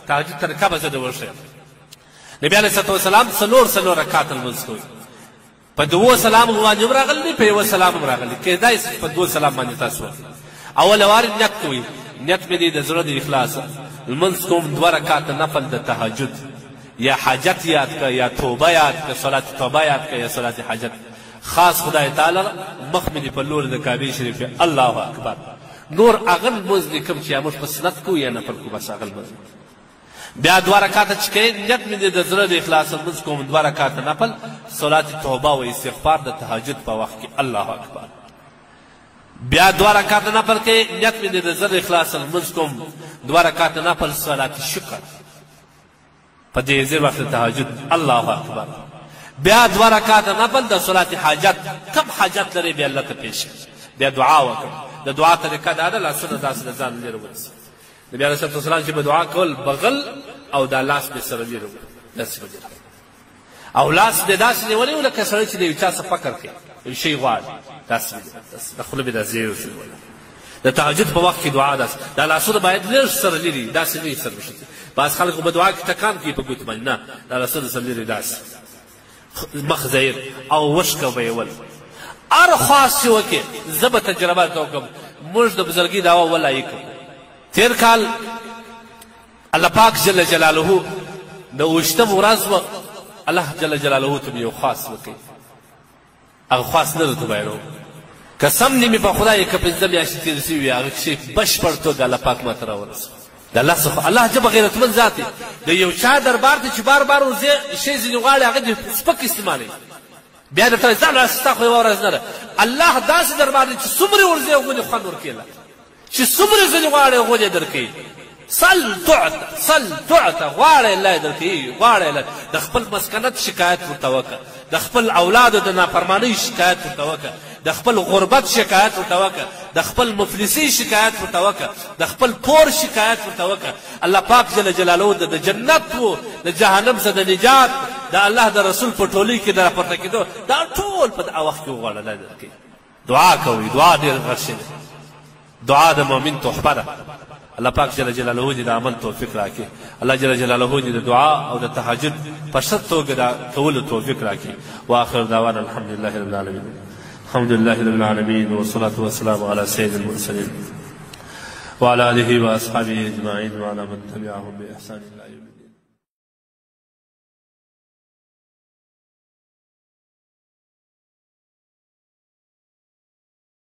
تهجد ته کبه زه د ورشم نبي علیه الصلاة والسلام څلور رکعاته لمونځ کوي په دوو سلام باندې هم راغلی په یوه سلام هم راغلی کیدای شي په دوو سلام باندې تاسو اوله وارې نیت کوئ نیت مې دی د زړه د اخلاص لمونځ کوم دوه رکعاته نفل د تهجد یا حاجت یاد که یا توبه یاد که صلات توبه یاد که یا صلات حاجت خاص خدای تعالی مخ مې دې په لور د کعبې شریفې الله اکبر نور هغه لمونځ دی کوم چې یا موږ په سنت کوو یا نفل کوو بس هغه لمونځ بیا دوه رکعاته چې کوې نیت مې دی د زړه د اخلاص لمونځ کوم دوه رکعاته نفل صلات توبه و استغفار د تهجد په وخت کې الله اکبر بیا دوه رکعاته نفل کې نیت مې دی د زړه د اخلاص لمونځ کوم دوه رکعاته نفل صلات شکر په دې زیر وخت تهجد الله اکبر بیا دوه رکعاته نفل د صلات حاجت کم حاجت لري بیا الله ته پیش بیا دعا وکړه د دعا طریقه دا ده لاسونه داسې د ځان لرې ونیسي نبي علیه الصلاة والسلام چې به دعا کول بغل او دا لاس مې سره لرې داسې به او لاس دې داسې نیولی و لکه سړی چې د یو چا څه فکر کوي یو شی غواړي داسې د خوله مې داسې یو شی د تهجد په وخت کې دعا داسې دا لاسونه باید لږ سره لرې داسې نه سره وشي بعض خلک به دعا کې ټکان کوي په ګوتو باندې نه دا لاسونه سره لرې داسې مخ ځیر او وشکه به یې ول هر خاص چې وکړې زه به تجربه کوم موږ د بزرګي دعوا ولایي کوو تیر کال الله پاک جل جلاله د اوږدم ورځ وه الله جل جلاله ته مې یو خاص وکړي هغه خاص نه درته بیانوم قسم دې مې په خدای که پنځه میاشتې تېرې شوي وي هغه کښې بشپړ توګه الله پاک ماته راورسوي د الله څخه الله جبه غیرتمند ذات دی د یو چا دربار ته چې بار بار ورځې شی ځینې غواړي هغه دې سپک استعمالوي بیا درته ځان ستا خو یوه ورځ نه ده الله داسې دربار دی چې څومره ورځې هغوی دې خوند ورکوي چې څومره ځینې غواړي هغوی دې درکوي سل تعطه غواړی الله یې درکوي غواړی الله د خپل مسکنت شکایت ورته وکړه د خپل اولادو د نافرمانۍ شکایت ورته وکړه د خپل غربت شکایت ورته وکړه د خپل مفلسۍ شکایت ورته وکړه د خپل پور شکایت ورته وکړه الله پاک جل جلاله د جنت و د جهنم څخه د نجات د الله د رسول په ټولۍ کې د راپورته کېدو دا ټول په دغه وخت کې وغواړه الله یې درکوي دعا کوئ دعا ډېر غښې ده دعا د مؤمن تحفه ده الله پاک جل جلاله دې د عمل توفیق راکړي الله جل جلاله دې د دعا او د تهجد په ښه توګه د کولو توفیق راکړي واخر دعوانا الحمد لله رب العالمين الحمد لله رب العالمين والصلاة والسلام على سيد المرسلين وعلى آله وأصحابه أجمعين وعلى من تبعهم بإحسان إلى يوم الدين